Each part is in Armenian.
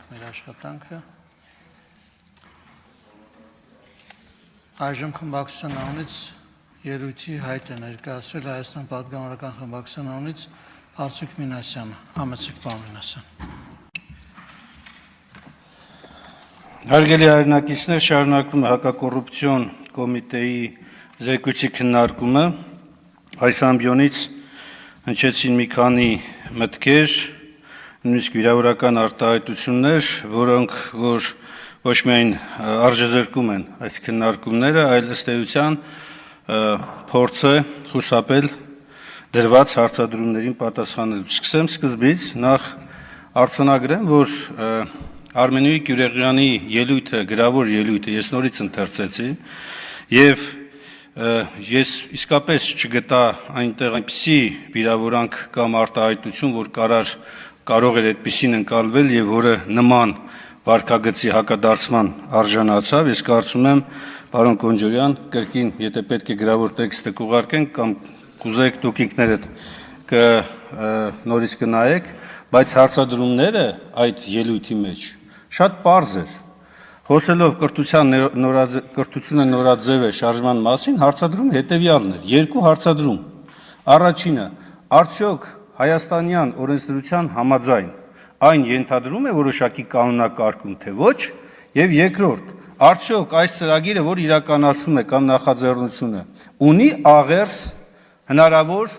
մեր աշխատանքը։ Այժմ խմբակցության անունից ելույթի հայտ է ներկայացրել Հայաստան պատգամավորական խմբակցության անունից Արծիկ Մինասյանը, համեցեք պարոն Մինասյան։ Հարգելի հայրենակիցներ, շարունակվում է հակակոռուպցիոն կոմիտեի զեկույցի քննարկումը։ Այս ամբիոնից հնչեցին մի քանի մտքեր, նույնիսկ վիրավորական արտահայտություններ, որոնք որ ոչ միայն արժեզրկում են այս քննարկումները, այլ ըստ էության փորձ է խուսափել դրված հարցադրումներին պատասխանելու։ Սկսեմ սկզբից, նախ արձանագրեմ, որ Արմենուհի Գյուլիանի ելույթը, գրավոր ելույթը ես նորից ընթերցեցի եւ ես իսկապես չգտա այնտեղ այնպիսի վիրավորանք կամ արտահայտություն, որ կարող էր այդպիսին ընկալվել եւ որը նման վարքագծի հակադարձման արժանացավ։ Ես կարծում եմ, պարոն Կոնջորյան, կրկին, եթե պետք է գրավոր տեքստը կուղարկենք կամ կուզեք դուք ինքներդ նորից կնայեք, բայց հարցադրումները այդ ելույթի մեջ շատ պարզ էր։ Խոսելով կրթությունը նորաձև է շարժման մասին, հարցադրումը հետևյալն էր, երկու հարցադրում։ Առաջինը, արդյոք հայաստանյան օրենսդրության համաձայն այն ենթադրում է որոշակի կանոնակարգում, թե ոչ, եւ երկրորդ, արդյոք այս ծրագիրը, որ իրականացում է կամ նախաձեռնությունը, ունի աղերս հնարավոր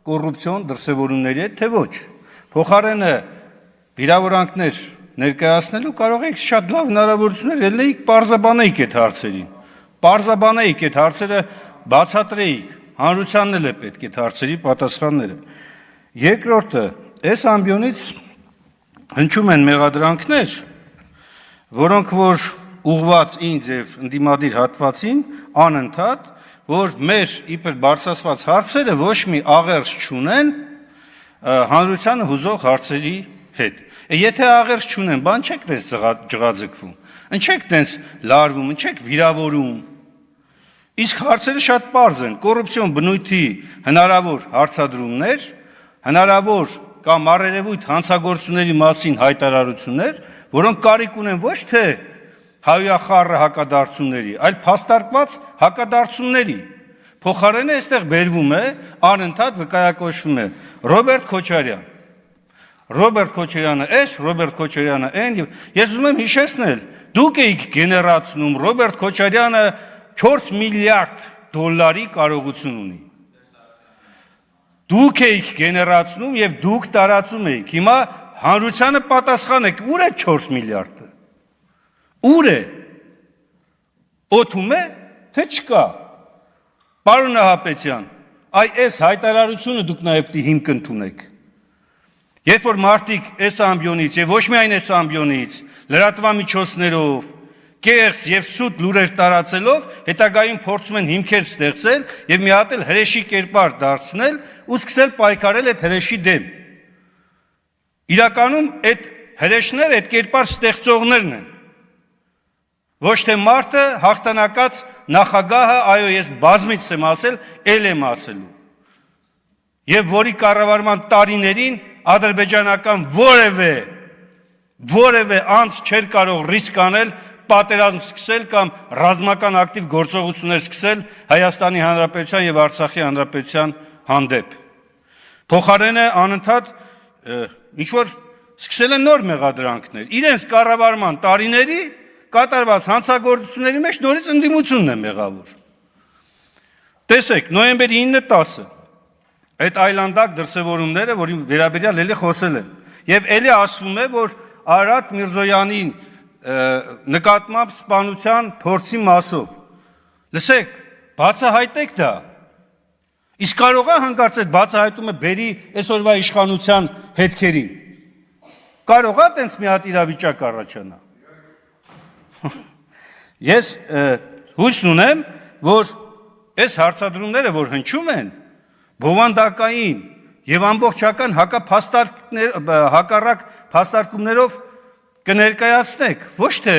կոռուպցիոն դրսևորումների հետ, թե ոչ։ Փոխարենը վիրավորանքներ ներկայացնելու կարող եք շատ լավ հնարավորություններ ելնեիք պարզաբանեիք այդ հարցերին։ Պարզաբանեիք այդ հարցերը, բացատրեիք, հանրությանն էլ է պետք այդ հարցերի պատասխանները։ Երկրորդը, այս ամբիոնից հնչում են մեղադրանքներ, որոնք որ ուղղված ինձ եւ ընդդիմադիր հատվածին անընդհատ, որ մեր իբր բարձրացված հարցերը ոչ մի աղերս չունեն հանրությանը հուզող հարցերի հետ։ Եթե աղերս չունեն, բան չեք տես ջղաձգվում, ընչեք տես լարվում, ընչեք վիրավորում։ Իսկ հարցերը շատ պարզ են, կոռուպցիոն բնույթի հնարավոր հարցադրումներ, հնարավոր կամ առերևույթ հանցագործությունների մասին հայտարարություններ, որոնք կարիք ունեն ոչ թե հայախառը հակադարձությունների, այլ փաստարկված հակադարձությունների։ Փոխարենը այստեղ բերվում է, անընդհատ վկայակոչվում է Ռոբերտ Քոչարյան։ Ռոբերտ Քոչարյանը էս, Ռոբերտ Քոչարյանը այն, եւ ես ուզում եմ հիշեցնել, դուք եք գեներացնում Ռոբերտ Քոչարյանը 4 միլիարդ դոլարի կարողություն ունի։ Դուք եք գեներացնում եւ դուք տարածում եք։ Հիմա հանրությանը պատասխանեք, ուր է 4 միլիարդը։ Ուր է։ Օդում է, թե չկա։ Պարոն Նահապետյան, այս հայտարարությունը դուք նաեւ պիտի հիմք ընդունեք։ Երբ որ մարդիկ այս ամբիոնից եւ ոչ միայն այս ամբիոնից լրատվամիջոցներով կեղծ եւ սուտ լուրեր տարածելով հետագայում փորձում են հիմքեր ստեղծել եւ մի հատ էլ հրեշի կերպար դարձնել ու սկսել պայքարել այդ հրեշի դեմ։ Իրականում այդ հրեշները այդ կերպար ստեղծողներն են։ Ոչ թե մարդը հաղթանակած նախագահը, այո, ես բազմից եմ ասել, ել եմ ասելու։ Եվ որի կառավարման տարիներին ադրբեջանական որևէ անձ չէր կարող ռիսկ անել, պատերազմ սկսել կամ ռազմական ակտիվ գործողություններ սկսել Հայաստանի Հանրապետության եւ Արցախի Հանրապետության հանդեպ։ Փոխարենը անընդհատ ինչ որ սկսել են նոր մեղադրանքներ։ Իրենց կառավարման տարիների կատարված հանցագործությունների մեջ նորից ընդդիմությունն է մեղավոր։ Տեսեք, նոյեմբերի 9-10 այդ այլանդակ դրսևորումները, որի վերաբերյալ էլի խոսել են, եւ էլի ասվում է, որ Արարատ Միրզոյանին նկատմամբ սպանության փորձի մասով։ Լսեք, բացահայտեք դա։ Իսկ կարող է հանկարծ այդ բացահայտումը բերի այսօրվա իշխանության հետքերին։ Կարող է տենց մի հատ իրավիճակ առաջանա։ Ես հույս ունեմ, որ այս հարցադրումները, որ հնչում են, բովանդակային եւ ամբողջական հակառակ փաստարկումներով կներկայացնեք, ոչ թե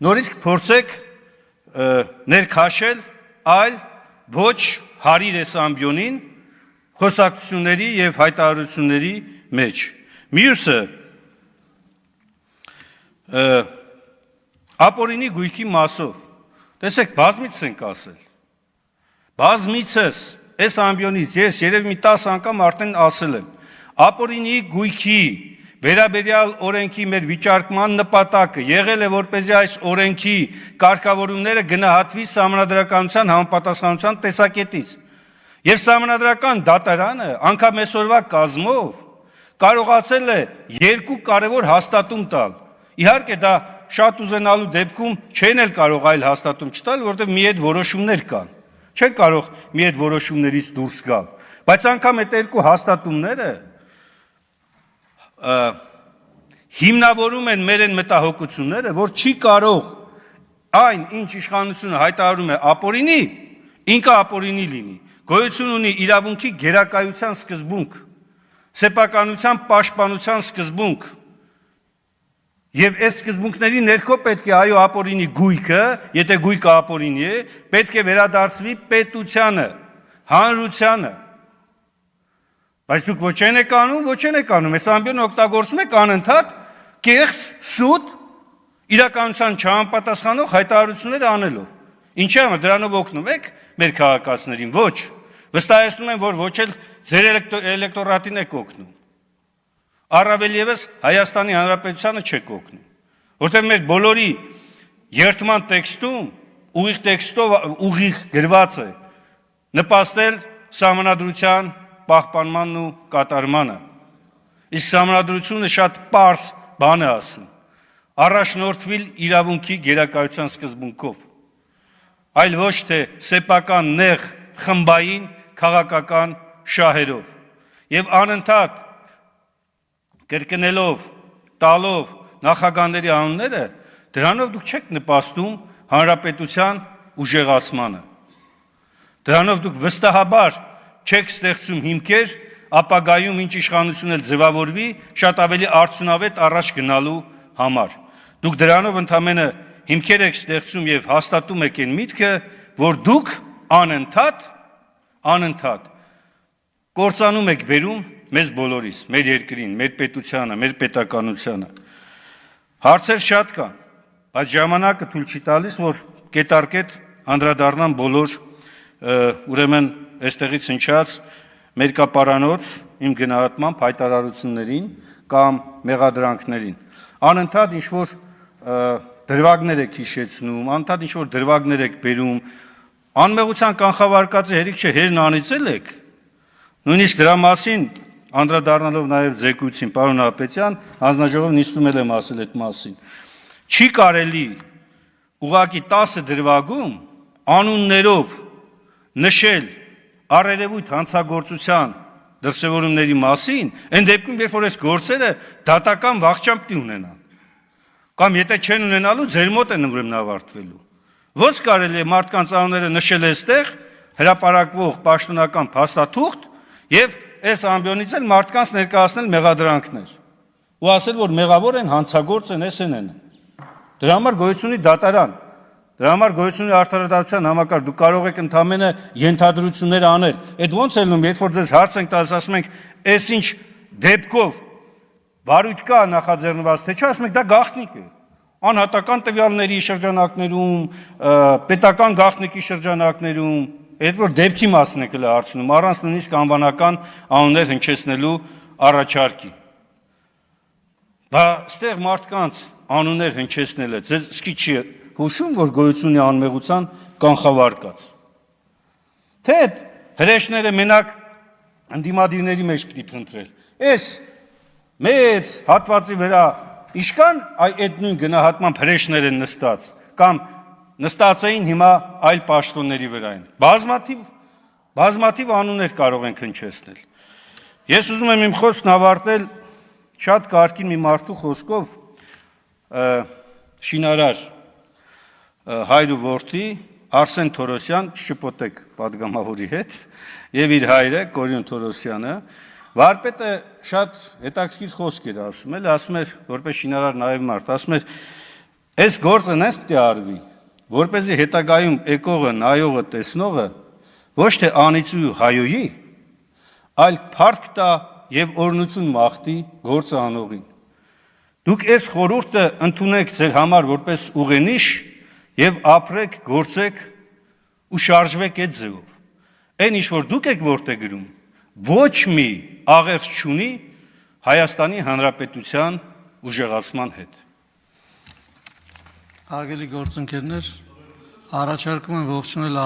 նորից փորձեք ներքաշել, այլ ոչ հարիր այս ամբիոնին խոսակցությունների եւ հայտարարությունների մեջ։ Մյուսը ապօրինի գույքի մասով։ Տեսեք, բազմից ենք ասել։ Բազմիցս այս ամբիոնից ես երևի մի 10 անգամ արդեն ասել եմ։ Ապօրինի գույքի վերաբերյալ օրենքի մեր վիճարկման նպատակը եղել է, որպեսզի այս օրենքի կարգավորումները գնահատվի սահմանադրականության համապատասխանության տեսակետից։ Եվ սահմանադրական դատարանը անգամ այսօրվա կազմով կարողացել է երկու կարևոր հաստատում տալ։ Իհարկե դա շատ ուզենալու դեպքում չեն էլ կարող այլ հաստատում չտալ, որովհետև մի այդ որոշումներ կան։ Չեն կարող մի այդ որոշումներից դուրս գալ։ Բայց անգամ այդ երկու հաստատումները հիմնավորում են մեր այն մտահոգությունները, որ չի կարող այն, ինչ իշխանությունը հայտարարում է ապօրինի, ինքը ապօրինի լինի։ Գոյություն ունի իրավունքի գերակայության սկզբունք, սեփականության պաշտպանության սկզբունք։ Եվ այս սկզբունքների ներքո պետք է այո ապօրինի գույքը, եթե գույքը ապօրինի է, պետք է վերադարձվի պետությանը, հանրությանը։ Բայց դուք ոչ են եք անում, այս ամբիոնը օգտագործում եք անընդհատ կեղծ, սուտ, իրականության չհամապատասխանող հայտարարություններ անելով։ Ինչի համար դրանով օգնում եք մեր քաղաքացիներին, ոչ։ Վստահեցնում եմ, որ ոչ էլ ձեր էլեկտորատին եք օգնում։ Առավել ևս Հայաստանի Հանրապետությանը չեք օգնում, որտեղ մեր բոլորի երթման տեքստում ուղիղ տեքստով ուղիղ գրված է նպաստել սահմանադրության պահպանմանն ու կատարմանը։ Իսկ սահմանադրությունը շատ պարզ բան է ասում. առաջնորդվել իրավունքի գերակայության սկզբունքով, այլ ոչ թե սեփական նեղ խմբային քաղաքական շահերով։ Եվ անընդհատ կրկնելով, տալով նախագահների անունները, դրանով դուք չեք նպաստում հանրապետության ուժեղացմանը։ Դրանով դուք վստահաբար չեք ստեղծում հիմքեր ապագայում ինչ իշխանություն էլ ձևավորվի, շատ ավելի արդյունավետ առաջ գնալու համար։ Դուք դրանով ընդամենը հիմքեր եք ստեղծում եւ հաստատում եք այն միտքը, որ դուք անընդհատ կործանում եք բերում մեզ բոլորիս, մեր երկրին, մեր պետությանը, մեր պետականությանը։ Հարցեր շատ կան, բայց ժամանակը թույլ չի տալիս, որ կետարկետ անդրադառնան բոլոր ուրեմն այստեղից հնչած մերկապարանոց իմ գնահատմամբ հայտարարություններին կամ մեղադրանքներին։ Անընդհատ ինչ-որ դրվագներ եք հիշեցնում, անընդհատ ինչ-որ դրվագներ եք բերում, անմեղության կանխավարկածը հերիք չէ, հերն անիծել եք։ Նույնիսկ դրա մասին անդրադառնալով նաև զեկույցին, պարոն Հապետյան, հանձնաժողովը նիստում եմ ասել այդ մասին։ Չի կարելի ուղղակի 10 դրվագում անուններով նշել առերևույթ հանցագործության դրսևորումների մասին, այն դեպքում, երբ որ այս գործերը դատական վախճան պիտի ունենան։ Կամ եթե չեն ունենալու, ձեր մոտ են ուրեմն ավարտվելու։ Ոնց կարելի է մարդկանց անունները նշել այստեղ, հրապարակվող պաշտոնական փաստաթուղթ եւ այս ամբիոնից էլ մարդկանց ներկայացնել մեղադրանքներ ու ասել, որ մեղավոր են, հանցագործ են, են։ Դրա համար գոյություն ունի դատարան, դրա համար գոյություն ունի արդարադատության համակարգ, դուք կարող եք ընդամենը ենթադրություններ անել։ Այդ ոնց է լինում, երբ որ ձեզ հարց ենք տալիս, ասում ենք, «Էս ինչ դեպքով վարույթ կա նախաձեռնված, թե չէ», ասում եք, դա գաղտնիք է։ Անհատական տվյալների շրջանակներում, պետական գաղտնիքի շրջանակներում, այդ որ դեպքի մասն եք հարցնում, առանց նույնիսկ անվանական անուններ հնչեցնելու առաջարկի։ Բա ստեղ մարդկանց անուններ հնչեցնելը ձեզ իսկի չի հուշում, որ գոյություն ունի անմեղության կանխավարկած։ Թե այդ հրեշները մենակ ընդդիմադիրների մեջ պիտի փնտրել։ Այս մեծ հատվածի վրա իշքան այդ նույն գնահատման հրեշներ են նստած, կամ նստած էին հիմա այլ պաշտոնների վրա են։ Բազմաթիվ անուններ կարող ենք հնչեցնել։ Ես ուզում եմ իմ խոսքն ավարտել շատ կարգին մի մարդու խոսքով, շինարար հայր ու որդի Արսեն Թորոսյան, չշփոթեք պատգամավորի հետ, եւ իր հայրը Կորյուն Թորոսյանը, վարպետը շատ հետաքրքիր խոսք էր ասում, ասում էր, որպես շինարար նաեւ մարդ, ասում էր, այս գործը նես պիտի արվի, որպեսզի հետագայում եկողը, նայողը, տեսնողը ոչ թե անիծի ու հայոյի, այլ փառք տա եւ օրհնություն մաղթի գործը անողին։ Դուք այս խորհուրդը ընդունեք ձեր համար որպես ուղենիշ եւ ապրեք, գործեք ու շարժվեք այդ ձևով։ Այն ինչ որ դուք եք որտեղ գրում, ոչ մի աղերս չունի Հայաստանի Հանրապետության ուժեղացման հետ։ Հարգելի գործընկերներ, առաջարկում եմ ողջունել